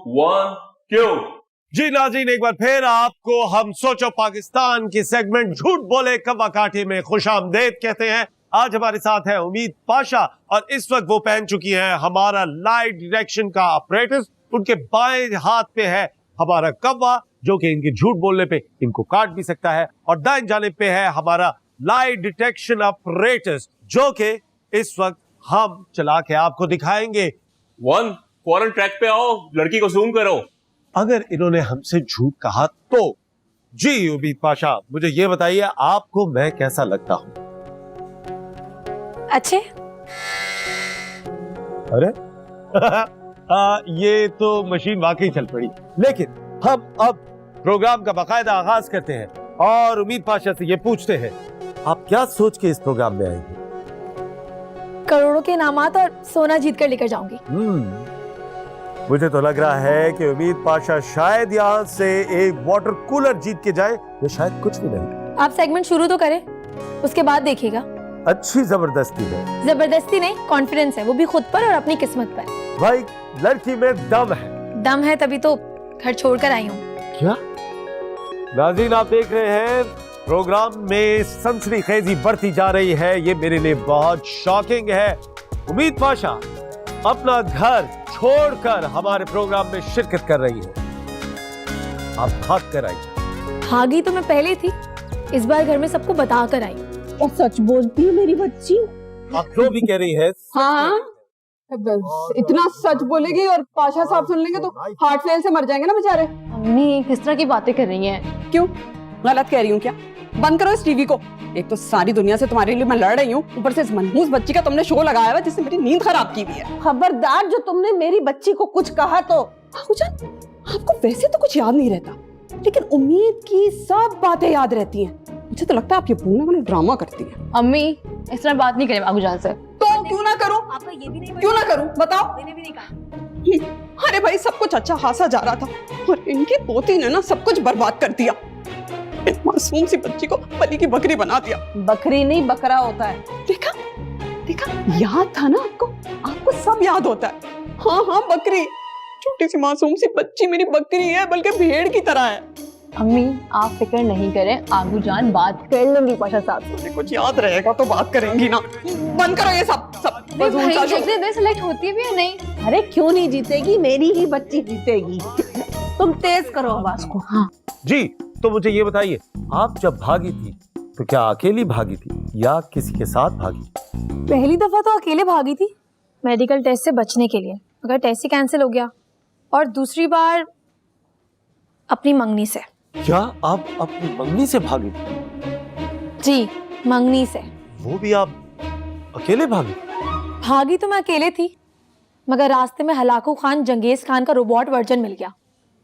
1 क्यों? जी नाज़रीन, एक बार फिर आपको हम सोचो पाकिस्तान की सेगमेंट झूठ बोले कव्वा काठी में खुशामदेद कहते हैं। आज हमारे साथ है उम्मीद पाशा और इस वक्त वो पहन चुकी है हमारा लाइट डिटेक्शन का ऑपरेटर। उनके बाएं हाथ पे है हमारा कव्वा जो कि इनके झूठ बोलने पे इनको काट भी सकता है, और दाएं जानिब पे है हमारा लाइट डिटेक्शन ऑपरेटर जो कि इस वक्त हम चला के आपको दिखाएंगे। 1 फौरन ट्रैक पे आओ, लड़की को जूम करो। अगर इन्होंने हमसे झूठ कहा तो जी उम्मीद पाशा, मुझे ये बताइए आपको मैं कैसा लगता हूं? अच्छे। अरे ये तो मशीन वाकई चल पड़ी। लेकिन हम अब प्रोग्राम का बाकायदा आगाज करते हैं और उम्मीद पाशा से ये पूछते हैं, आप क्या सोच के इस प्रोग्राम में आएंगे? करोड़ों के इनामात और सोना जीत कर लेकर जाऊंगी। मुझे तो लग रहा है कि उम्मीद पाशा शायद यहाँ से एक वाटर कूलर जीत के जाए, या शायद कुछ भी नहीं। आप सेगमेंट शुरू तो करें, उसके बाद देखिएगा। अच्छी जबरदस्ती है। जबरदस्ती नहीं, कॉन्फिडेंस है, वो भी खुद पर और अपनी किस्मत पर। भाई लड़की में दम है। दम है तभी तो घर छोड़कर आई हूँ। क्या नाज़रीन, आप देख रहे हैं प्रोग्राम में सनसनीखेजी बढ़ती जा रही है। ये मेरे लिए बहुत शॉकिंग है। उम्मीद पाशा अपना घर छोड़कर हमारे प्रोग्राम में शिरकत कर रही है। आप भाग कर आई। भागी तो मैं पहले थी, इस बार घर में सबको बता कर आई। और सच बोलती है मेरी बच्ची। आप जो भी कह रही है हाँ, बस इतना सच बोलेगी और पाशा साहब सुन लेंगे तो हार्ट फेल से मर जाएंगे ना बेचारे। अम्मी किस तरह की बातें कर रही हैं? क्यों, गलत कह रही हूँ क्या? बंद करो इस टीवी को। एक तो सारी दुनिया से तुम्हारे लिए मैं लड़ रही हूँ, ऊपर से इस मनहूस बच्ची का तुमने शो लगाया हुआ जिससे मेरी नींद खराब की हुई है। खबरदार, जो तुमने मेरी बच्ची को कुछ कहा तो। आपको वैसे तो कुछ याद नहीं रहता, लेकिन उम्मीद की सब बातें याद रहती हैं। मुझे तो लगता है आप ये भूलने वाला ड्रामा करती हैं। अम्मी इस तरह बात नहीं करें बाबू जान से। तो क्यों ना करूं? आपका ये भी नहीं, क्यों ना करूं बताओ? मैंने भी नहीं कहा। अरे भाई, सब कुछ अच्छा खासा जा रहा था और इनकी पोती ने ना सब कुछ बर्बाद कर दिया। इस मासूम सी बच्ची को बलि की बकरी बना दिया। बकरी नहीं, बकरा होता है। देखा देखा, याद था ना आपको? आपको सब याद होता है। हाँ हाँ, बकरी। छोटी सी मासूम सी बच्ची मेरी बकरी है, बल्कि भेड़ की तरह है। अम्मी आप फिक्र नहीं करें, आगू जान बात कर लेंगी पाशा साहब से। कुछ याद रहेगा तो बात करेंगी ना। बंद करो ये सब सब। सिलेक्ट होती है भी या नहीं? अरे क्यों नहीं जीतेगी, मेरी ही बच्ची जीतेगी। तुम तेज करो आवाज को। हाँ जी, तो मुझे ये बताइए, आप जब भागी थी तो क्या अकेली भागी थी या किसी के साथ भागी? पहली दफा तो अकेले भागी थी, मेडिकल टेस्ट से बचने के लिए, मगर टेस्ट ही कैंसिल हो गया। और दूसरी बार अपनी मंगनी से। क्या आप अपनी मंगनी से भागी थी? जी, मंगनी से। वो भी आप अकेले भागी? भागी तो मैं अकेले थी, मगर रास्ते में हलाकू खान जंगेज खान का रोबोट वर्जन मिल गया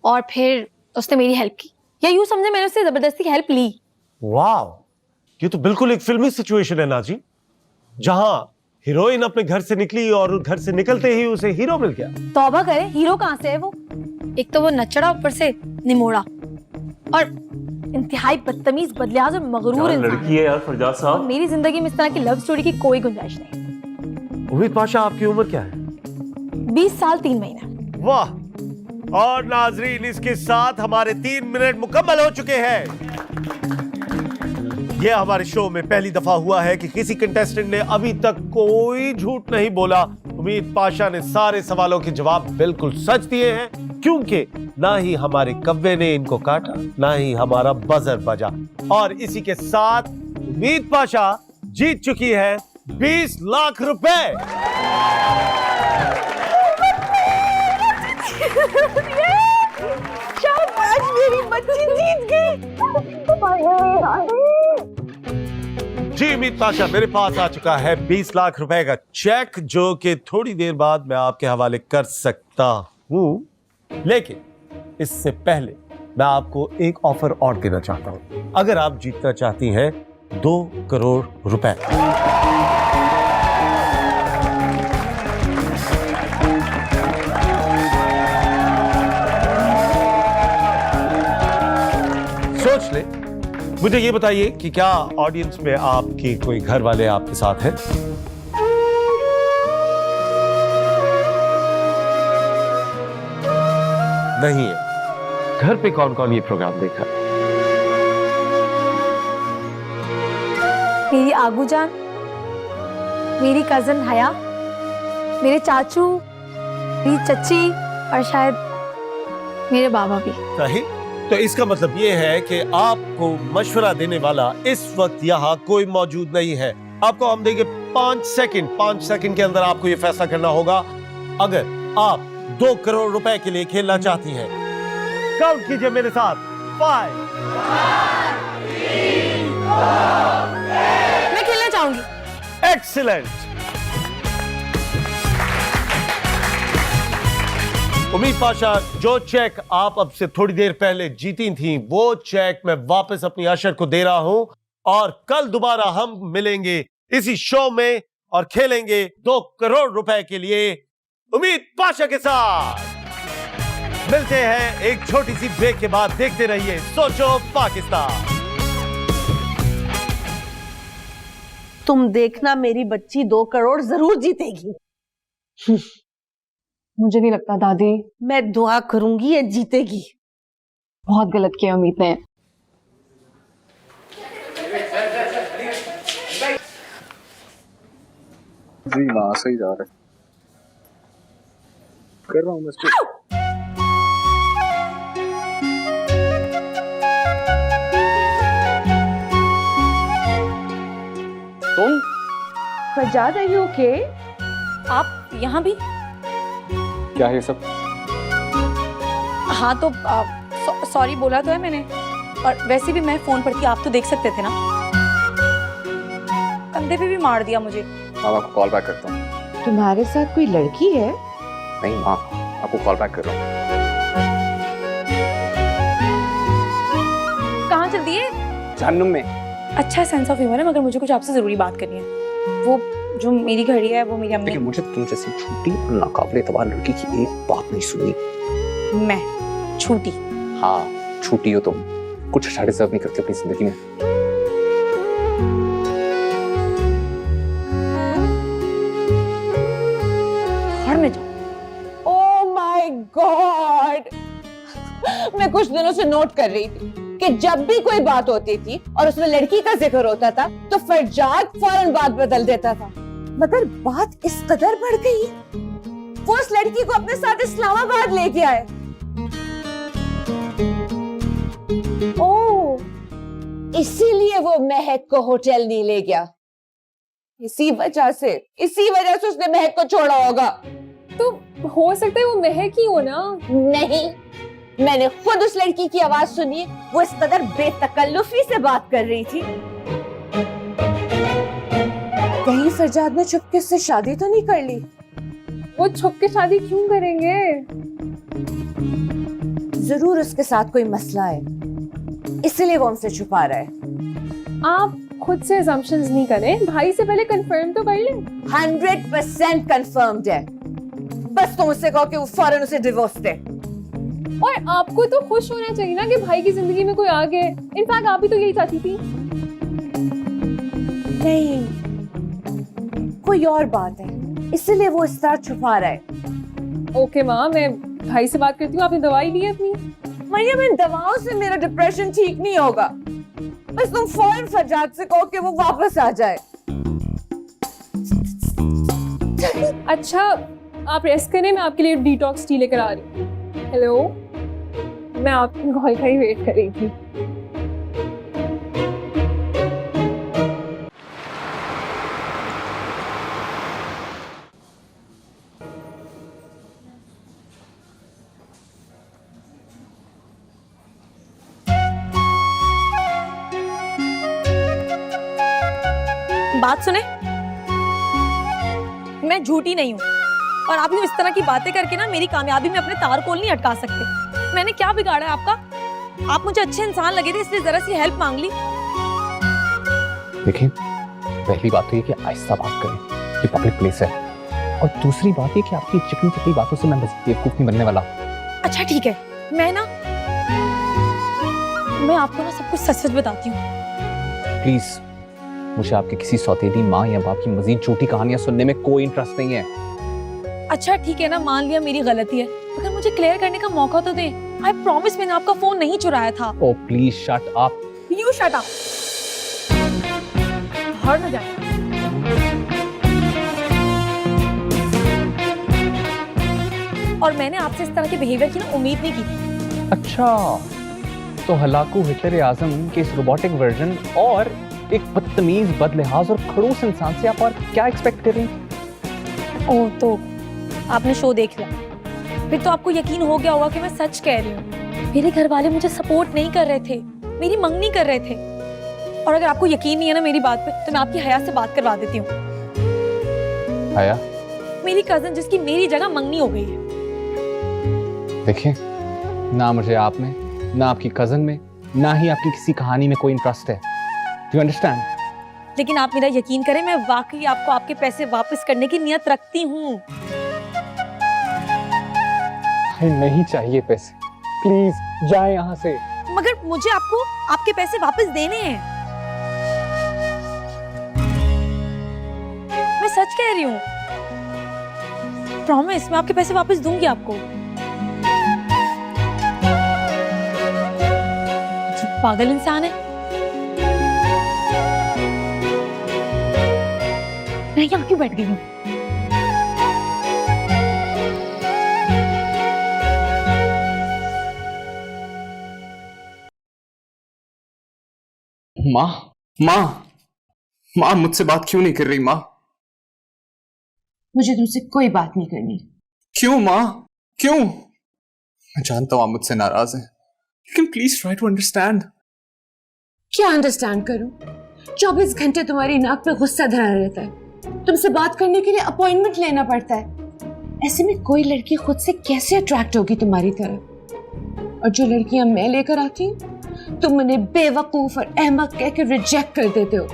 और फिर उसने मेरी हेल्प की, या यूं समझे मैंने उससे जबरदस्ती हेल्प ली। वाह, ये तो बिल्कुल एक फिल्मी सिचुएशन है नाजी, जहां हीरोइन अपने घर से निकली और घर से निकलते ही उसे हीरो मिल गया। तौबा करे, हीरो कहां से है वो? एक तो वो नचड़ा, ऊपर से निमोड़ा और इंतहाई बदतमीज, बदलियाज और मगरूर इंसान। लड़की है यार फरजाद साहब। मेरी जिंदगी में इस तरह की लव स्टोरी की कोई गुंजाइश नहीं। उम्मीद पाशा, आपकी उम्र क्या है? 20 साल 3 महीने। वाह, और नाजरीन इसके साथ हमारे 3 मिनट मुकम्मल हो चुके हैं। यह हमारे शो में पहली दफा हुआ है कि किसी कंटेस्टेंट ने अभी तक कोई झूठ नहीं बोला। उम्मीद पाशा ने सारे सवालों के जवाब बिल्कुल सच दिए हैं, क्योंकि ना ही हमारे कव्वे ने इनको काटा, ना ही हमारा बजर बजा। और इसी के साथ उम्मीद पाशा जीत चुकी है 20 लाख रुपए। शाबाश, मेरी बच्ची जीत गई। जी उम्मीद पाशा, मेरे पास आ चुका है 20 लाख रुपए का चेक, जो कि थोड़ी देर बाद मैं आपके हवाले कर सकता हूं। लेकिन इससे पहले मैं आपको एक ऑफर और देना चाहता हूं। अगर आप जीतना चाहती हैं 2 करोड़ रुपए, सोच ले। मुझे ये बताइए कि क्या ऑडियंस में आपके कोई घर वाले आपके साथ हैं? नहीं है। घर पे कौन कौन ये प्रोग्राम देखा? मेरी आगू जान, मेरी कजन हया, मेरे चाचू, मेरी चच्ची और शायद मेरे बाबा भी। सही। तो इसका मतलब ये है कि आपको मशवरा देने वाला इस वक्त यहाँ कोई मौजूद नहीं है। आपको हम देंगे 5 सेकंड। 5 सेकंड के अंदर आपको ये फैसला करना होगा अगर आप 2 करोड़ रुपए के लिए खेलना चाहती हैं। काउंट कीजिए मेरे साथ। 5। मैं खेलना चाहूंगी। एक्सीलेंट। उम्मीद पाशा, जो चेक आप अब से थोड़ी देर पहले जीती थी वो चेक मैं वापस अपनी अशर को दे रहा हूं और कल दोबारा हम मिलेंगे इसी शो में और खेलेंगे 2 करोड़ रुपए के लिए उम्मीद पाशा के साथ। मिलते हैं एक छोटी सी ब्रेक के बाद। देखते रहिए सोचो पाकिस्तान। तुम देखना मेरी बच्ची 2 करोड़ जरूर जीतेगी। मुझे नहीं लगता दादी। मैं दुआ करूंगी ये जीतेगी। बहुत गलत किया उम्मीद ने। जी वहां से ही जा रहे कर रहा हूँ मैं इसको। तुम फरजाद, are you okay? आप यहाँ भी? क्या है ये सब? हाँ तो सॉरी बोला तो है मैंने, और वैसे भी मैं फोन पर थी, आप तो देख सकते थे ना। कंधे पे भी मार दिया मुझे। मैं आपको कॉल बैक करता हूँ। तुम्हारे साथ कोई लड़की है? नहीं माँ, आपको कॉल बैक कर रहा हूँ। कहाँ चल दिए? जहन्नुम में। अच्छा सेंस ऑफ ह्यूमर है, मगर मुझे कुछ आपसे जरूरी बात करनी है। वो जो मेरी घड़ी है वो मेरी अम्मी। लेकिन मुझे तुम जैसी छोटी और नाकाबिले एतबार लड़की की एक बात नहीं सुनी। मैं छोटी? हाँ छोटी हो तुम, कुछ अच्छा डिजर्व नहीं करती अपनी जिंदगी में। घर में जाओ। ओह माय गॉड, मैं कुछ दिनों से नोट कर रही थी कि जब भी कोई बात होती थी और उसमें लड़की का जिक्र होता था तो फरजाद फौरन बात बदल देता था। मगर बात इस कदर बढ़ गई, वो उस लड़की को अपने साथ इस्लामाबाद लेके आए। ओह, इसीलिए वो महक को होटल नहीं ले गया। इसी वजह से उसने महक को छोड़ा होगा। तो हो सकता है वो महक ही हो ना। नहीं, मैंने खुद उस लड़की की आवाज सुनी। वो इस कदर बेतकल्लुफी से बात कर रही थी। कहीं फरजाद ने चुपके से शादी तो नहीं कर ली? वो छुप के शादी क्यों करेंगे? जरूर उसके साथ कोई मसला है, इसलिए वो हमसे छुपा रहा है। आप खुद से assumptions नहीं करें, भाई से पहले कंफर्म तो कर लें। 100% कंफर्म्ड है। बस तुम उससे कहो कि वो फौरन उसे डिवोर्स दे। और आपको तो खुश होना चाहिए ना कि भाई की जिंदगी में कोई आ गए। इनफैक्ट आप भी तो यही चाहती थी। नहीं, कोई और बात है, इसलिए वो इस तरह छुपा रहा है। ओके माँ, मैं भाई से बात करती हूँ। आपने दवाई ली है अपनी? मरियम, इन दवाओं से मेरा डिप्रेशन ठीक नहीं होगा। बस तुम फौरन फरजाद से कहो कि वो वापस आ जाए। अच्छा आप रेस्ट करें, मैं आपके लिए डिटॉक्स टी लेकर आ रही हूँ। हेलो, मैं आपकी कॉल का ही वेट कर रही थी। बात सुने, मैं झूठी नहीं हूँ और आप यूं इस तरह की बातें करके ना मेरी कामयाबी में अपने तारकोल नहीं अटका सकते। मैंने क्या बिगाड़ा है आपका? आप मुझे अच्छे इंसान लगे थे इसलिए जरा सी हेल्प मांग ली। देखिए, पहली बात तो ये कि आहिस्ता बात करें, ये पब्लिक प्लेस है, और दूसरी बात ये कि आपकी चिकनी चिकनी बातों से मैं बेवकूफ नहीं बनने वाला। अच्छा ठीक है, मैं आपको ना सब कुछ सच सच बताती हूँ। प्लीज, मुझे आपके किसी सौतेली माँ या बाप की मजीद झूठी कहानियां सुनने में कोई इंटरेस्ट नहीं है। अच्छा ठीक है ना, मान लिया मेरी गलती है, अगर मुझे क्लियर करने का मौका तो दे। आई प्रॉमिस मैंने आपका फोन नहीं चुराया था। Oh please shut up. You shut up. बाहर न जाए। और मैंने आपसे इस तरह के बिहेवियर की ना उम्मीद नहीं की थी। अच्छा, तो हलाकू हिटलर आजम के इस रोबोटिक वर्जन और एक बदतमीज, बदलिहाज और खड़ूस इंसान से आप और क्या एक्सपेक्ट कर रही थी? ओह, तो आपने शो देख लिया, फिर तो आपको यकीन हो गया होगा कि मैं सच कह रही हूँ। मेरे घर वाले मुझे सपोर्ट नहीं कर रहे थे, मेरी मंगनी कर रहे थे। और अगर आपको यकीन नहीं है ना मेरी बात पे, तो मैं आपकी हया से बात करवा देती हूँ। हया? मेरी कजन जिसकी मेरी जगह मंगनी हो गई है। देखिए, ना मुझे आप में, ना आपकी कजन में, ना ही आपकी किसी कहानी में कोई इंटरेस्ट है। You understand? लेकिन आप मेरा यकीन करें, मैं वाकई आपको आपके पैसे वापस करने की नियत रखती हूँ। नहीं चाहिए पैसे, प्लीज जाए यहाँ से। मगर मुझे आपको आपके पैसे वापस देने हैं। मैं सच कह रही हूँ, प्रॉमिस, मैं आपके पैसे वापस दूंगी आपको। पागल इंसान है। मैं यहाँ क्यों बैठ गई हूँ? माँ, माँ, माँ मुझसे बात क्यों नहीं कर रही? माँ, मुझे तुमसे कोई बात नहीं करनी। क्यों माँ, क्यों? मैं जानता हूँ आप मुझसे नाराज हैं, लेकिन प्लीज ट्राई टू अंडरस्टैंड। क्या अंडरस्टैंड करूं? 24 घंटे तुम्हारी नाक पे गुस्सा धरा रहता है। तुमसे बात करने के लिए अपॉइंटमेंट लेना पड़ता है। ऐसे में कोई लड़की खुद से कैसे अट्रैक्ट होगी तुम्हारी तरफ? और जो लड़कियां मैं लेकर आती हूँ, तुम उन्हें बेवकूफ और अहमक कह के रिजेक्ट कर देते हो।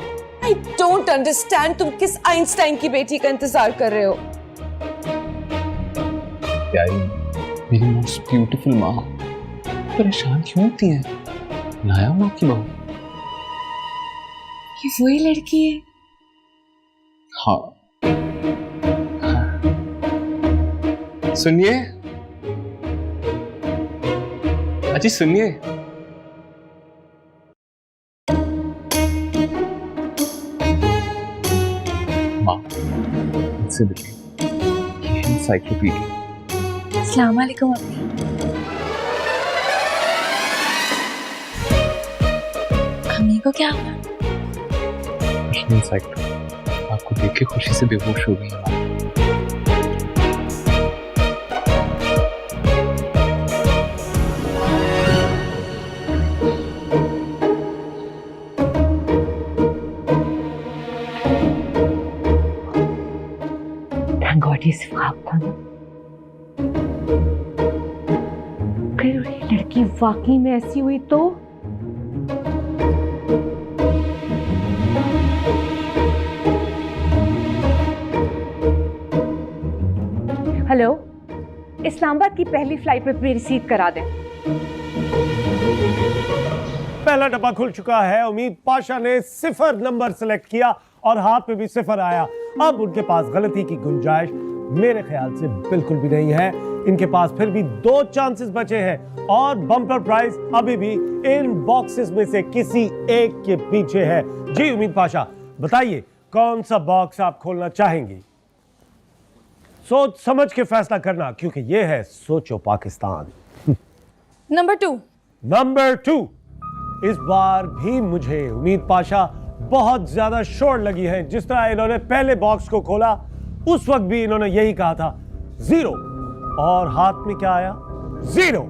आई डोंट अंडरस्टैंड, तुम किस आइंस्टाइन की बेटी का इंतजार कर रहे हो? प्यारी, मेरी मोस्ट ब्यूटीफुल माँ, परेशान क्यों होती हैं? लाया हूँ आपकी बहू। ये वही लड़की है? हाँ, सुनिए अजी, सुनिए। माँ, मुझसे मिलिए, ये एनसाइक्लोपीडिया। अस्सलाम वालेकुम अम्मी। अम्मी को क्या हुआ? एनसाइक्लोपीडिया आपको देख के खुशी से बेहोश हो गई है। इस ख्वाब था ना, अगर ये लड़की वाकई में ऐसी हुई तो? हेलो, इस्लामाबाद की पहली फ्लाइट पे मेरी सीट करा दें। पहला डब्बा खुल चुका है। उम्मीद पाशा ने 0 नंबर सेलेक्ट किया और हाथ में भी 0 आया। अब उनके पास गलती की गुंजाइश मेरे ख्याल से बिल्कुल भी नहीं है। इनके पास फिर भी 2 चांसेस बचे हैं और बम्पर प्राइज अभी भी इन बॉक्सेस में से किसी एक के पीछे है। जी उम्मीद पाशा, बताइए कौन सा बॉक्स आप खोलना चाहेंगी? सोच समझ के फैसला करना, क्योंकि ये है सोचो पाकिस्तान। नंबर 2। नंबर 2। इस बार भी मुझे उम्मीद पाशा बहुत ज्यादा श्योर लगी है। जिस तरह इन्होंने पहले बॉक्स को खोला उस वक्त भी इन्होंने यही कहा था 0, और हाथ में क्या आया? 0।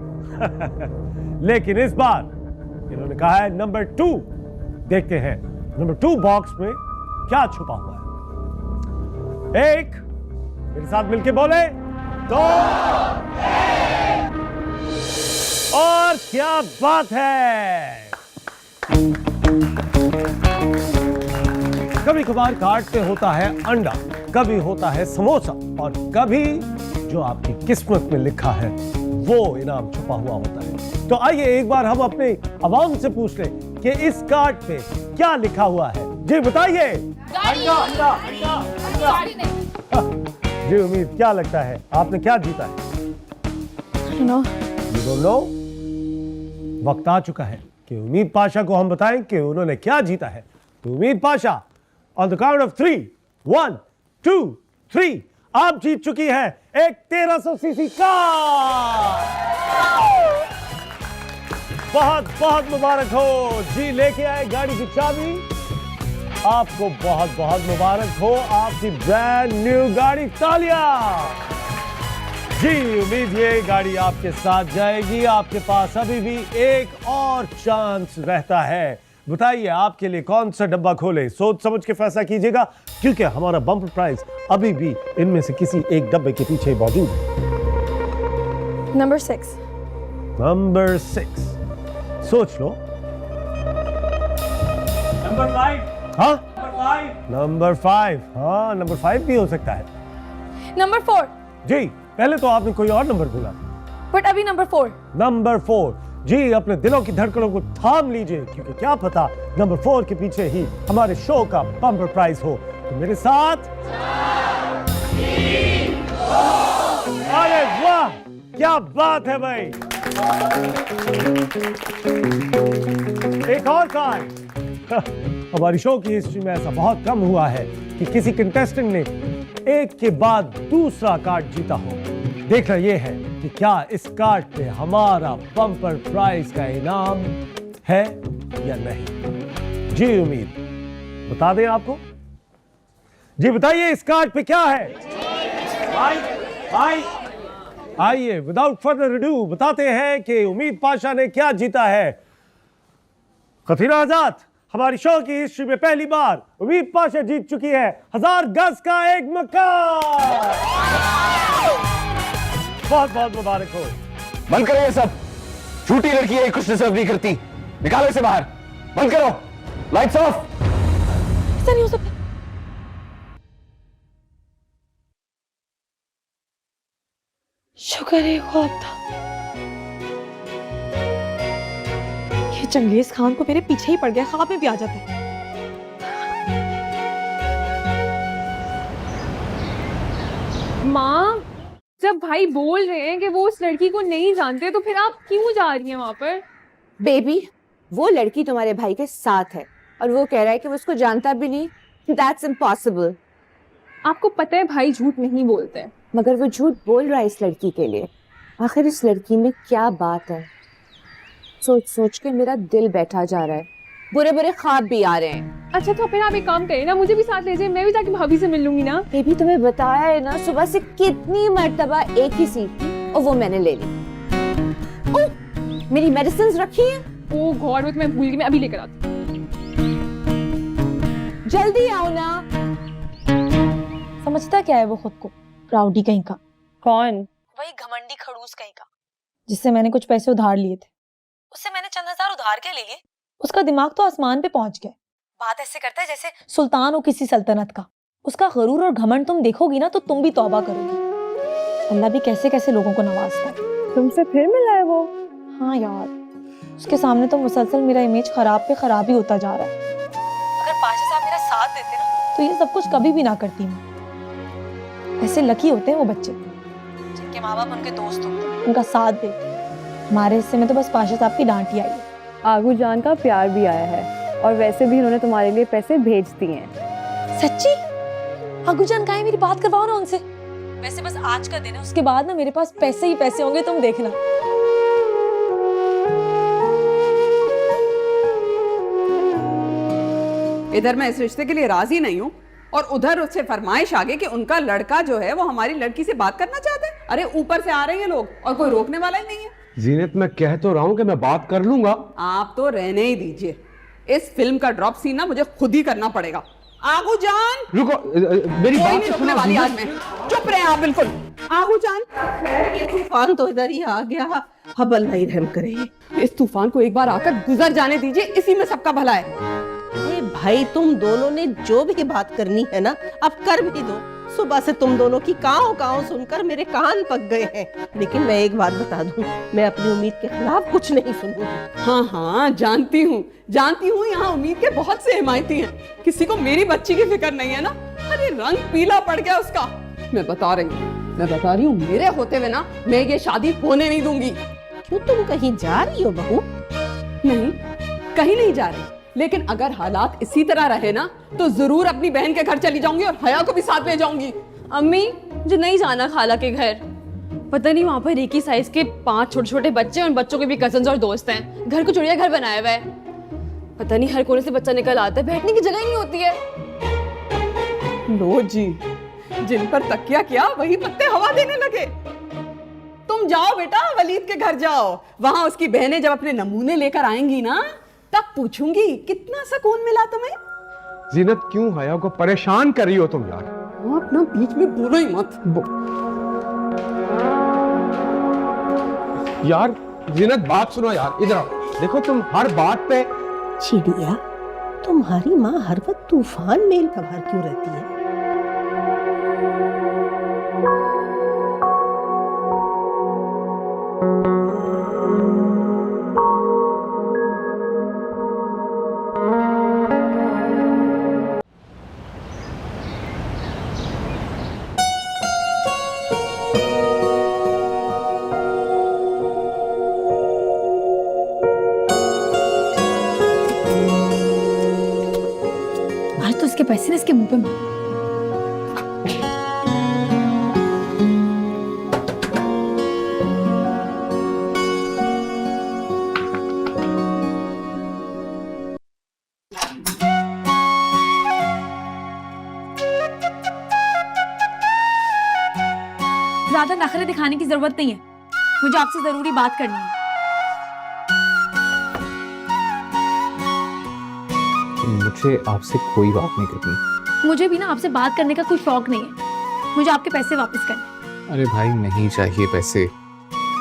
लेकिन इस बार इन्होंने कहा है नंबर 2। देखते हैं नंबर 2 बॉक्स में क्या छुपा हुआ है। 1, मेरे साथ मिलके बोले 2, और क्या बात है। कभी कभार कार्ड पे होता है अंडा, कभी होता है समोसा, और कभी जो आपकी किस्मत में लिखा है वो इनाम छुपा हुआ होता है। तो आइए एक बार हम अपने अवाम से पूछ लें कि इस कार्ड पे क्या लिखा हुआ है। जी बताइए। जी उम्मीद, क्या लगता है आपने क्या जीता है? No You don't know? वक्त आ चुका है कि उम्मीद पाशा को हम बताएं कि उन्होंने क्या जीता है। तो उम्मीद Pasha, on the count of 3, 1, 2, 3, आप जीत चुकी है एक 1300 सीसी कार। बहुत बहुत मुबारक हो जी, लेके आए गाड़ी की चाबी। आपको बहुत बहुत मुबारक हो आपकी ब्रांड न्यू गाड़ी। तालियां जी। उम्मीद ये गाड़ी आपके साथ जाएगी। आपके पास अभी भी एक और चांस रहता है। बताइए आपके लिए कौन सा डब्बा खोले, सोच समझ के फैसला कीजिएगा, क्योंकि हमारा बम्पर प्राइस अभी भी इनमें से किसी एक डब्बे के पीछे मौजूद है। नंबर 6। नंबर 6, सोच लो। नंबर 5। हाँ, नंबर 5। नंबर 5। हाँ, नंबर 5 भी हो सकता है। नंबर 4। जी, पहले तो आपने कोई और नंबर बोला। बट अभी नंबर 4। नंबर 4 जी, अपने दिलों की धड़कनों को थाम लीजिए, क्योंकि क्या पता नंबर 4 के पीछे ही हमारे शो का बम्पर प्राइज हो। तो मेरे साथ, अरे वाह, क्या बात है भाई। एक और कार। हमारी शो की हिस्ट्री में ऐसा बहुत कम हुआ है कि किसी कंटेस्टेंट ने एक के बाद दूसरा कार्ड जीता हो। देखना यह है कि क्या इस कार्ड पे हमारा बम्पर प्राइज का इनाम है या नहीं। जी उम्मीद, बता दें आपको। जी बताइए इस कार्ड पे क्या है। आइए विदाउट फर्दर अडू बताते हैं कि उम्मीद पाशा ने क्या जीता है। कथीरा आजाद, हमारी शो की हिस्ट्री में पहली बार उम्मीद पाशा जीत चुकी है 1000 गज का एक मकान। बहुत बहुत मुबारक हो। बंद करो ये सब, झूठी लड़की है, कुछ डिजर्व नहीं करती। निकालो इसे बाहर, बंद करो, लाइट्स ऑफ। ऐसा नहीं हो सकता। शुक्र है ख्वाब था। ये चंगेज खान को मेरे पीछे ही पड़ गया, ख्वाब में भी आ जाता है। माँ, जब भाई बोल रहे हैं कि वो उस लड़की को नहीं जानते, तो फिर आप क्यों जा रही हैं वहां पर? बेबी, वो लड़की तुम्हारे भाई के साथ है और वो कह रहा है कि वो उसको जानता भी नहीं। That's impossible. आपको पता है भाई झूठ नहीं बोलते हैं। मगर वो झूठ बोल रहा है इस लड़की के लिए। आखिर इस लड़की में क्या बात है? सोच सोच के मेरा दिल बैठा जा रहा है, बुरे बुरे ख्वाब भी आ रहे हैं। अच्छा तो फिर आप एक काम करें ना, मुझे भी साथ ले जाइए, मैं भी जाके भाभी से मिल लूंगी ना। बेबी तुम्हें बताया है ना, सुबह से कितनी मर्तबा एक ही सीट थी और वो मैंने ले ली। ओह, मेरी मेडिसिन रखी है। ओह गॉड, वो तो मैं भूल गई, मैं अभी लेकर आती हूँ। जल्दी आओ ना। समझता क्या है वो खुद को, प्राउडी कहीं का। कौन? वही घमंडी खड़ूस कहीं का, जिससे मैंने कुछ पैसे उधार लिए थे। उससे मैंने चंद हजार उधार के ले लिए। उसका दिमाग तो आसमान पे पहुंच गया। बात ऐसे करता है जैसे सुल्तान हो किसी सल्तनत का। उसका गरूर और घमंड तुम देखोगी ना तो तुम भी तौबा करोगी। अल्लाह भी कैसे कैसे लोगों को नवाजता है। तुमसे फिर मिला है वो? हाँ यार, उसके सामने तो मुसलसल मेरा इमेज खराब पे खराब ही होता जा रहा है। अगर पाशा साहब मेरा साथ देते ना तो ये सब कुछ कभी भी ना करती मैं। ऐसे लकी होते हैं वो बच्चे जिनके माँ बाप उनके दोस्त होते हैं, उनका साथ देते। हमारे हिस्से में तो बस पाशा साहब की डांट ही आई है। आगू जान का प्यार भी आया है और वैसे भी उन्होंने तुम्हारे लिए पैसे भेज दिए हैं। सच्ची? आगू जान का है, मेरी बात करवाओ ना उनसे। वैसे बस आज का दिन है, उसके बाद ना मेरे पास पैसे ही पैसे होंगे, तुम देखना। इधर मैं इस रिश्ते के लिए राजी नहीं हूँ और उधर उससे फरमाइश आ गई कि उनका लड़का जो है वो हमारी लड़की से बात करना चाहता है। अरे ऊपर से आ रहे हैं लोग और कोई रोकने वाला ही नहीं है। जीनत, मैं कह तो रहा हूँ कि मैं बात कर लूंगा। आप तो रहने ही दीजिए, इस फिल्म का ड्रॉप सीन ना मुझे खुद ही करना पड़ेगा। आगू जान, रुको, मेरी कोई बात नहीं रोकने वाली आज मैं। चुप रहे आप बिल्कुल। आगू जान, ये तूफान तो इधर ही आ गया, अब अल्लाह ही रहम करे। इस तूफान को एक बार आकर गुजर जाने दीजिए, इसी में सबका भला है। अरे भाई, तुम दोनों ने जो भी बात करनी है ना अब कर भी दो। सुबह से तुम दोनों की काओ सुनकर मेरे कान पक गए हैं। लेकिन मैं एक बात बता दूं, मैं अपनी उम्मीद के खिलाफ कुछ नहीं सुनूंगी। हाँ हाँ जानती हूँ, यहाँ उम्मीद के बहुत से हिमायती हैं। किसी को मेरी बच्ची की फिक्र नहीं है ना। अरे रंग पीला पड़ गया उसका। मैं बता रही हूँ, मैं बता रही हूँ मेरे होते हुए ना मैं ये शादी होने नहीं दूंगी। क्यों, तुम कहीं जा रही हो बहू? नहीं, कहीं नहीं जा रही, लेकिन अगर हालात इसी तरह रहे ना तो जरूर अपनी बहन के घर चली जाऊंगी और हया को भी साथ ले जाऊंगी। अम्मी मुझे नहीं जाना खाला के घर। पता नहीं वहाँ पर एक ही साइज के 5 छोटे छोटे बच्चे और उन बच्चों के भी कजन्स और दोस्त हैं। घर को चिड़िया घर बनाया हुआ है। पता नहीं हर कोने से बच्चा निकल आता है, बैठने की जगह ही नहीं होती है। लो जी, जिन पर तकिया किया वही पत्ते हवा देने लगे। तुम जाओ बेटा, वलीद के घर जाओ। वहां उसकी बहनें जब अपने नमूने लेकर आएंगी ना तब पूछूंगी कितना सुकून मिला तुम्हें। जीनत, क्यों हया को परेशान कर रही हो तुम यार? आप ना बीच में बोलो ही मत। यार जीनत, बात सुनो यार, इधर आओ। देखो तुम हर बात पे। चिड़िया, तुम्हारी माँ हर वक्त तूफान मेल का भार क्यों रहती है? आज तो इसके पैसे ना इसके मुंह पे मार। ज्यादा नखरे दिखाने की जरूरत नहीं है, मुझे आपसे जरूरी बात करनी है। मुझे आपसे कोई बात नहीं करनी। मुझे भी ना आपसे बात करने का कोई शौक नहीं है। मुझे आपके पैसे वापस करने। अरे भाई, नहीं चाहिए पैसे।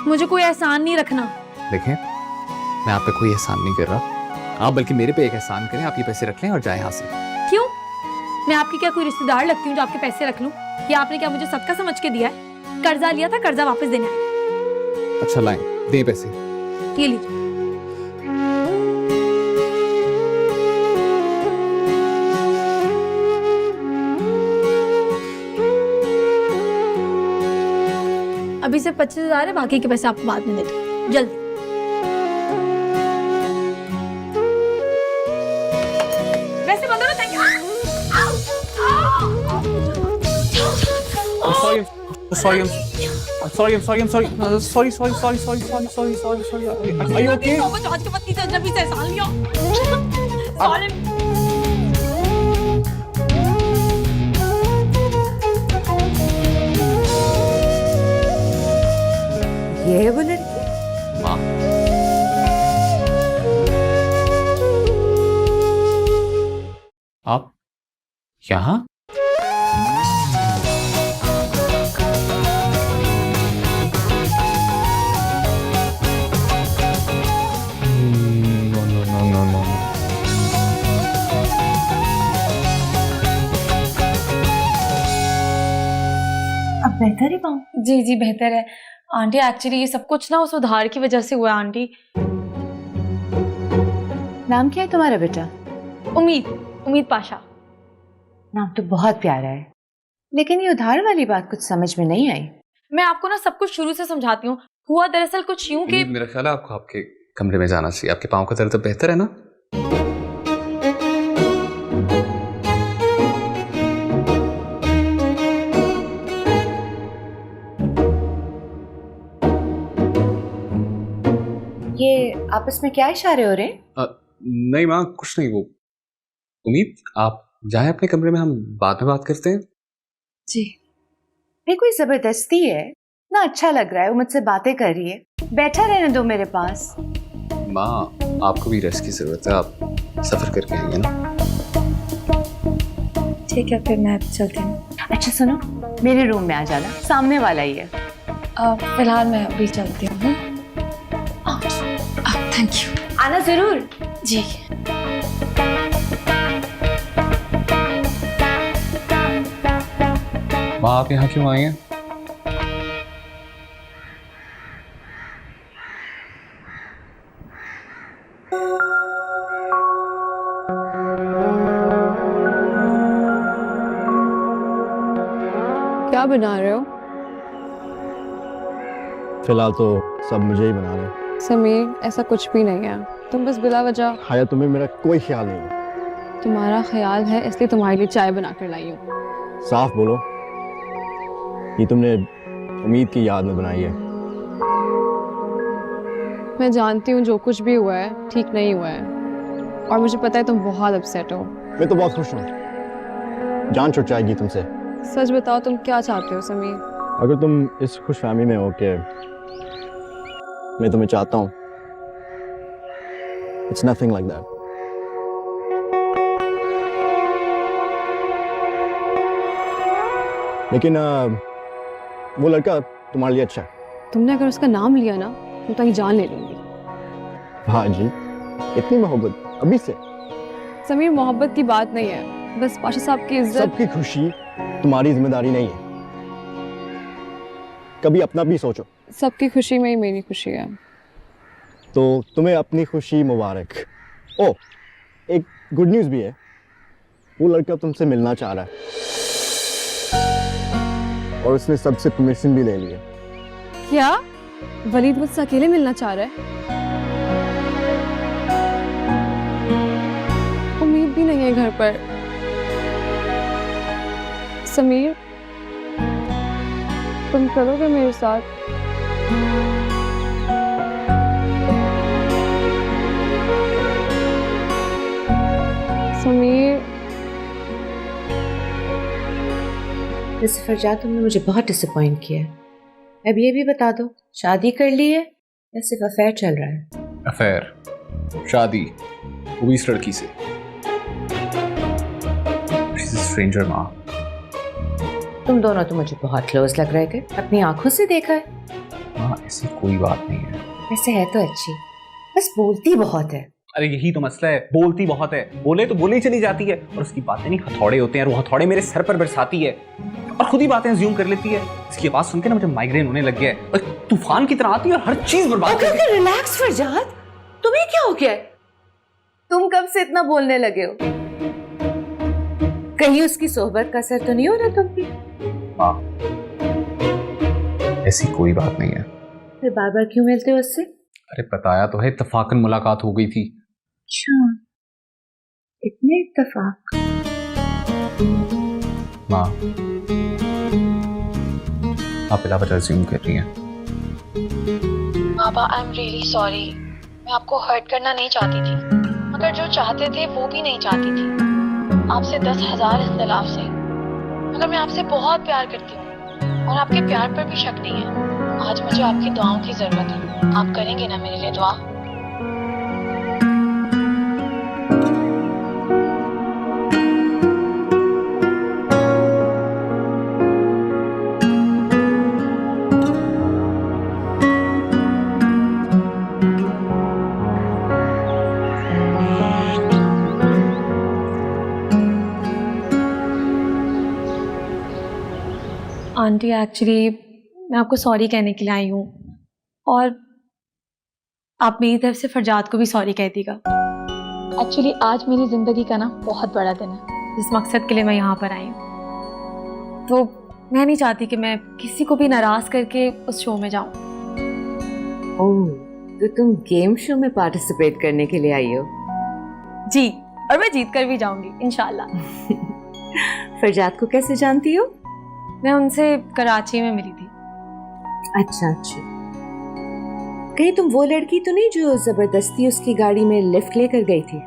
मुझे कोई एहसान नहीं रखना। देखें, मैं आप पे कोई एहसान नहीं कर रहा। आप बल्कि मेरे पे एक एहसान करें, आप ये पैसे रख लें और जाएं यहाँ से। क्यों? मैं आपकी क्या कोई रिश्तेदार लगती हूँ जो आपके पैसे रख लूं? या आपने क्या मुझे सदका समझ के दिया है? कर्जा लिया था, कर्जा वापस देना है। अच्छा लाएं, दे पैसे। ये लीजिए। अभी सिर्फ 25,000 है, बाकी के पैसे आपको बाद में दे दूँ। जल्दी। वैसे बंद करो। Thank you. Sorry, I'm sorry. Are you okay? आज के पत्नी से अजनबी से एहसान लिया। Sorry। ये है वो लड़की। माँ, आप यहाँ? No. अब बेहतर है पाऊँ? जी बेहतर है आंटी। एक्चुअली ये सब कुछ ना उस उधार की वजह से हुआ है आंटी। नाम क्या है तुम्हारा बेटा? उम्मीद पाशा। नाम तो बहुत प्यारा है, लेकिन ये उधार वाली बात कुछ समझ में नहीं आई। मैं आपको ना सब कुछ शुरू से समझाती हूँ। हुआ दरअसल कुछ यूं कि मेरा ख्याल है आपको आपके कमरे में जाना चाहिए। आपके पाँव का दर्द तो बेहतर है ना? ये आपस में क्या इशारे हो रहे हैं? नहीं माँ, कुछ नहीं। वो उम्मीद, आप जाएं अपने कमरे में, हम बाद में बात करते हैं। जी। ये कोई जबरदस्ती है ना? अच्छा लग रहा है, वो मुझसे बातें कर रही है। बैठा रहने दो मेरे पास। माँ, आपको भी रेस्ट की जरूरत है। आप सफर करके आएंगे ना? ठीक है, फिर मैं चलती हूँ। अच्छा सुनो, मेरे रूम में आ जाना, सामने वाला ही है। फिलहाल मैं अभी चलती हूँ। Thank you. आना जरूर। जी। माँ, आप यहाँ क्यों आई हैं? क्या बना रहे हो? फिलहाल तो सब मुझे ही बना रहे। समीर, ऐसा कुछ भी नहीं है, तुम बस बिला वजह। हाया, तुम्हें मेरा कोई ख्याल नहीं है। तुम्हारा ख्याल है इसलिए तुम्हारे लिए चाय बना कर लाई हूँ। साफ बोलो, ये तुमने उम्मीद की याद में बनाई है। मैं जानती हूँ जो कुछ भी हुआ है ठीक नहीं हुआ है, और मुझे पता है तुम बहुत अपसेट हो। मैं तो बहुत खुश हूँ, जान छुट जाएगी तुमसे। सच बताओ, तुम क्या चाहते हो समीर? अगर तुम इस खुश फहमी में हो कि मैं तुम्हें चाहता हूँ, इट्स नथिंग लाइक दैट। लेकिन वो लड़का तुम्हारे लिए अच्छा है। तुमने अगर उसका नाम लिया ना, मैं तो जान ले लूंगी। हाँ जी, इतनी मोहब्बत अभी से? समीर, मोहब्बत की बात नहीं है, बस पाशा साहब की इज्जत। सबकी खुशी तुम्हारी जिम्मेदारी नहीं है, कभी अपना भी सोचो। सबकी खुशी में ही मेरी खुशी है। तो तुम्हें अपनी खुशी मुबारक। ओ, एक गुड न्यूज़ भी है, वो लड़का तुमसे मिलना चाह रहा है और उसने सबसे परमिशन भी ले ली है। क्या वलीद मुझसे अकेले मिलना चाह रहा है? उम्मीद भी नहीं है घर पर। समीर, तुम चलोगे मेरे साथ? समीर, वैसे फरजाद, तुमने मुझे बहुत डिसअपॉइंट किया है। अब ये भी बता दो, शादी कर ली है या सिर्फ अफेयर चल रहा है? अफेयर, शादी, वो भी इस लड़की से। स्ट्रेंजर माँ। तुम दोनों तो मुझे बहुत क्लोज लग रहे थे, अपनी आंखों से देखा है। माँ, ऐसी कोई बात नहीं है। वैसे है तो अच्छी, बस बोलती बहुत है। अरे यही तो मसला है, बोलती बहुत है, बोले तो बोले ही चली जाती है, और उसकी बातें नहीं हथौड़े होते हैं, और वो हथौड़े मेरे सर पर बरसाती है और खुद ही बातें अज्यूम कर लेती है। इसकी आवाज सुन के ना मुझे माइग्रेन होने लग गया है, और तूफान की तरह आती है और हर चीज बर्बाद कर देती है। रिलैक्स फरजाद, तुम्हें क्या हो गया है? तुम कब से इतना बोलने लगे हो? कहीं उसकी सोहबत का असर तो नहीं हो रहा तुम पे? माँ, ऐसी कोई बात नहीं है। फिर बार बार क्यों मिलते हो उससे? अरे बताया तो है, इत्तफाकन मुलाकात हो गई थी। अच्छा, इतने इत्तेफाक। माँ, आप बिला वजह अज्यूम कर रही हैं। बाबा, आई एम रियली सॉरी। मैं आपको हर्ट करना नहीं चाहती थी, मगर जो चाहते थे वो भी नहीं चाहती थी। आपसे 10,000 इख्तिलाफ से, मगर मैं आपसे बहुत प्यार करती हूँ और आपके प्यार पर भी शक नहीं है। आज मुझे आपकी दुआओं की जरूरत है। आप करेंगे ना मेरे लिए दुआ? आंटी, एक्चुअली मैं आपको सॉरी कहने के लिए आई हूँ, और आप मेरी तरफ से फरजाद को भी सॉरी कह दीगा। एक्चुअली आज मेरी जिंदगी का ना बहुत बड़ा दिन है, जिस मकसद के लिए मैं यहाँ पर आई हूँ। तो मैं नहीं चाहती कि मैं किसी को भी नाराज करके उस शो में जाऊँ। ओह, तो तुम गेम शो में पार्टिसिपेट करने के लिए आई हो? जी, और मैं जीत कर भी जाऊंगी इंशाल्लाह। फरजाद को कैसे जानती हो? मैं उनसे कराची में मिली थी। अच्छा अच्छा, कहीं तुम वो लड़की तो नहीं जो जबरदस्ती उसकी गाड़ी में लिफ्ट लेकर गई थी?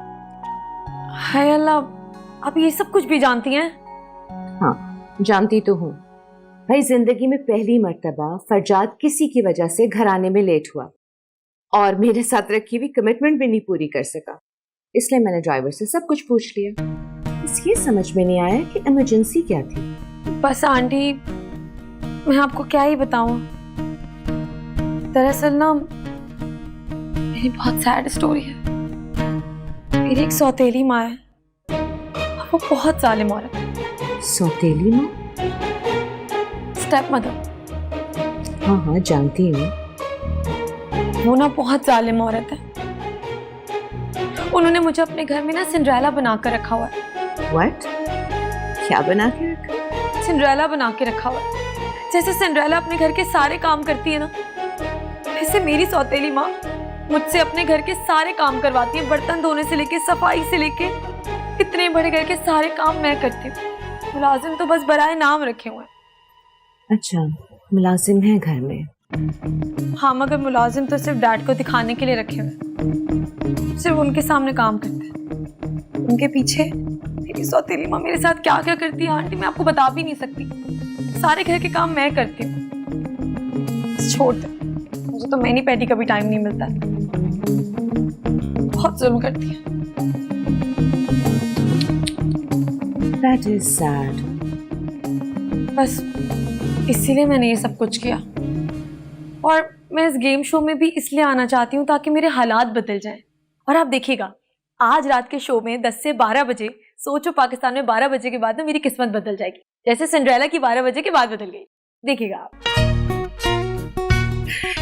हाय अल्लाह, आप ये सब कुछ भी जानती हैं? हाँ, जानती तो हूँ भाई। जिंदगी में पहली मर्तबा फरजाद किसी की वजह से घर आने में लेट हुआ और मेरे साथ रखी हुई कमिटमेंट भी नहीं पूरी कर सका, इसलिए मैंने ड्राइवर से सब कुछ पूछ लिया। इसलिए समझ में नहीं आया कि इमरजेंसी क्या थी। बस आंटी, मैं आपको क्या ही बताऊं। दरअसल ना मेरी बहुत सैड स्टोरी है। मेरी एक सौतेली माँ है, वो बहुत जालिम औरत है। सौतेली माँ? Step mother. हाँ हाँ, जानती हूँ। वो ना बहुत जालिम औरत है। उन्होंने मुझे अपने घर में ना सिंड्रेला बना कर रखा हुआ है। What? क्या बना के रखा? सिंड्रेला बना के रखा हुआ है। जैसे सिंड्रेला अपने घर के सारे काम करती है ना, वैसे मेरी सौतेली माँ मुझसे अपने घर के सारे काम करवाती है, बर्तन धोने से लेके सफाई से लेके इतने बड़े घर के सारे काम मैं करती हूँ। मुलाजिम तो बस बराए नाम रखे हुए हैं। अच्छा, मुलाजिम है घर में? हाँ, मगर मुलाजिम तो सिर्फ डैड को दिखाने के लिए रखे हुए हैं, सिर्फ उनके सामने काम करते हैं। उनके पीछे मेरी सौतेली माँ मेरे साथ क्या क्या करती है आंटी, मैं आपको बता भी नहीं सकती। सारे घर के काम मैं करती हूँ। छोड़ दे, मुझे तो मैनी पैडी का भी टाइम नहीं मिलता है। बहुत जुल्म करती है। That is sad. बस इसीलिए मैंने ये सब कुछ किया, और मैं इस गेम शो में भी इसलिए आना चाहती हूँ ताकि मेरे हालात बदल जाएं। और आप देखिएगा, आज रात के शो में 10 से 12 बजे, सोचो पाकिस्तान में 12 बजे के बाद ना मेरी किस्मत बदल जाएगी, जैसे सिंड्रेला की 12 बजे के बाद बदल गई। देखिएगा आप।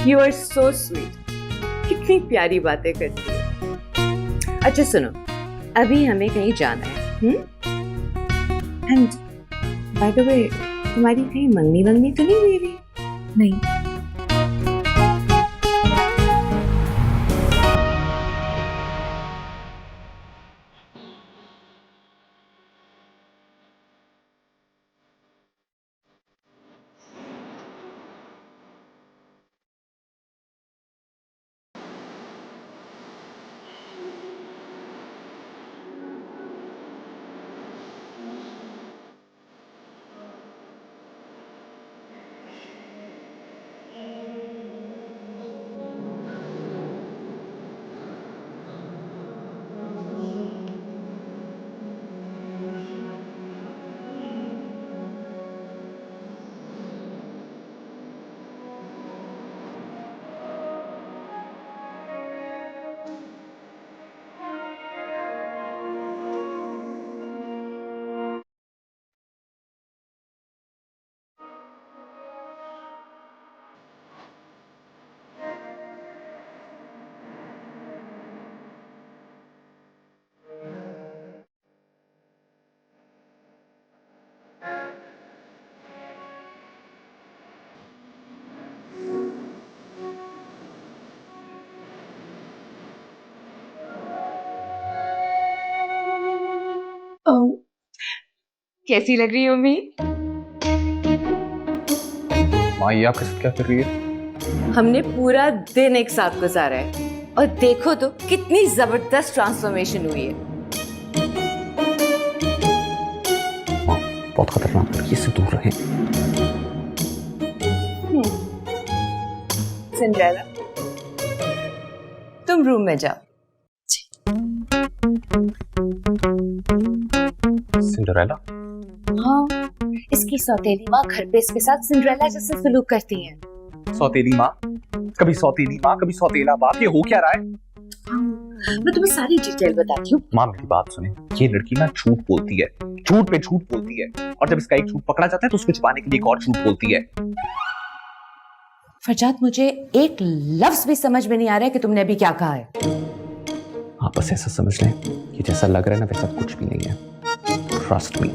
You are so sweet. कितनी प्यारी बातें करती है। अच्छा सुनो, अभी हमें कहीं जाना है। And by the way, तुम्हारी कहीं मंगनी तो नहीं हुई अभी? नहीं। कैसी लग रही है उम्मीद? माँ, ये आपके साथ क्या कर रही है? हमने पूरा दिन एक साथ गुजारा है, और देखो तो कितनी जबरदस्त ट्रांसफॉर्मेशन हुई है। माँ, बहुत खतरनाक लड़की, इससे दूर रहें। सिंड्रेला, तुम रूम में जाओ। सिंड्रेला? हाँ, इसकी सौतेली माँ घर पे इसके साथ सिंड्रेला जैसे सलूक करती है। सौतेली माँ, कभी सौतेली माँ, कभी सौतेला बाप, ये हो क्या रहा है? मैं तुम्हें सारी डिटेल बताती हूँ। माँ, मेरी बात सुने, ये लड़की ना झूठ बोलती है, झूठ पे झूठ बोलती है, और जब इसका एक झूठ पकड़ा जाता है तो उसको छुपाने के लिए एक और झूठ बोलती है। फरजाद, मुझे एक लफ्ज भी समझ में नहीं आ रहा है कि तुमने अभी क्या कहा है। आप बस ऐसा समझ लें कि जैसा लग रहा है ना वैसा कुछ भी नहीं है। Trust me.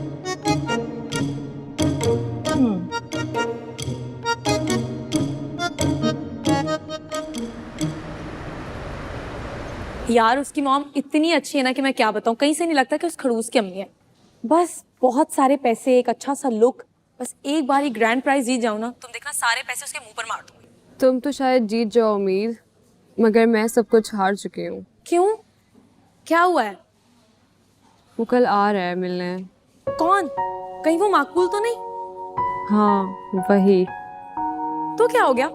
यार, उसकी मॉम इतनी अच्छी है ना कि मैं क्या बताऊं। कहीं से नहीं लगता कि उस खड़ूस की अम्मी है। बस बहुत सारे पैसे, एक अच्छा सा लुक, बस एक बार ही ग्रैंड प्राइज जीत जाऊं ना, तुम देखना सारे पैसे उसके मुंह पर मार दूंगी। तुम तो शायद जीत जाओ उम्मीद, मगर मैं सब कुछ हार चुकी हूँ। क्यों? क्या हुआ है? वो कल आ रहा है मिलने। कौन? कहीं वो माकूल तो नहीं? हाँ, वही। तो क्या हो गया?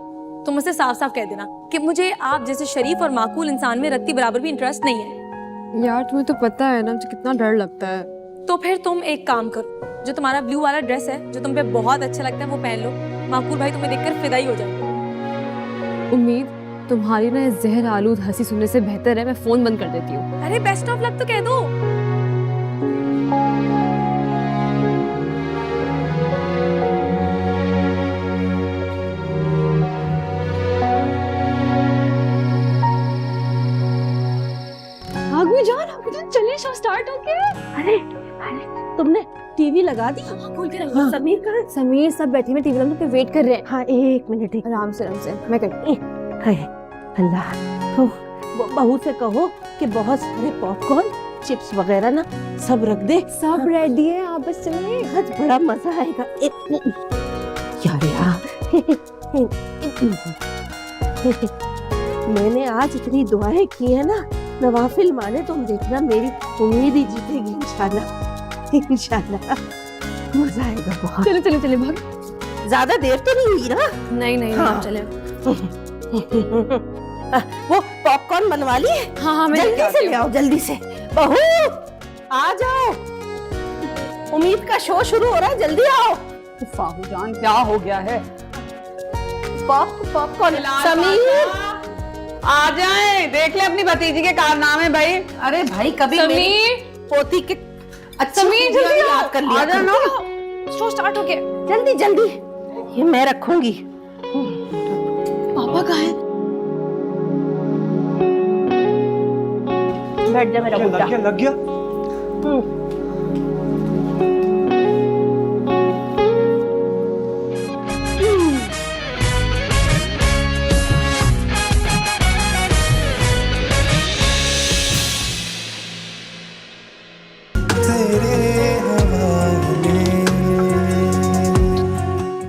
तुम मुझसे साफ साफ कह देना कि मुझे आप जैसे शरीफ और माकूल इंसान में रत्ती बराबर भी इंटरेस्ट नहीं है। यार, तुम्हें तो पता है ना मुझे कितना डर लगता है। तो फिर तुम एक काम करो, जो तुम्हारा ब्लू वाला ड्रेस है, जो तुम पे बहुत अच्छा लगता है, वो पहन लो। माकूल भाई तुम्हें देखकर फिदा ही हो जाएगा। उम्मीद, तुम्हारी ना जहर आलूद हंसी सुनने से बेहतर है मैं फोन बंद कर देती हूँ। अरे बेस्ट ऑफ लक तो कह दो। चलिए, शो स्टार्ट हो गया। अरे तुमने टीवी लगा दी? खोल के हाँ। समीर कहाँ? समीर सब बैठे हुए टीवी पे वेट कर रहे हैं। हाँ, एक मिनट, आराम से मैं करती हूँ। हाय अल्लाह, तो बहू से कहो कि बहुत सारे पॉपकॉर्न चिप्स वगैरह ना सब रख दे। सब रेडी है, आप बस चलिए। आज बड़ा मजा आएगा। मैंने आज इतनी दुआएं की है ना, नवाफिल माने, तुम देखना मेरी उम्मीद ही जीतेगी इंशाल्लाह। इंशाल्लाह मजा आएगा बहुत। चलो चलो चलिए भाग। ज्यादा देर तो नहीं हुई ना? नहीं नहीं हाँ। चले। वो पॉपकॉर्न बनवा लिए? हाँ मैं जल्दी से ले आओ, जल्दी से। बहू आ जाओ, उम्मीद का शो शुरू हो रहा है, जल्दी आओ। फाहू जान क्या हो गया है? पॉपकॉर्न। समीर आ जाए, देख ले अपनी भतीजी के कारनामे भाई। अरे भाई कभी मेरी समीर, पोती के अच्छा समीर जल्दी याद कर लिया। आ जाओ ना। शो स्टार्ट हो गया। जल्दी जल्दी, ये मैं रखूंगी। पापा कहाँ है? बैठ जा मेरा क्या बेटा। लग गया?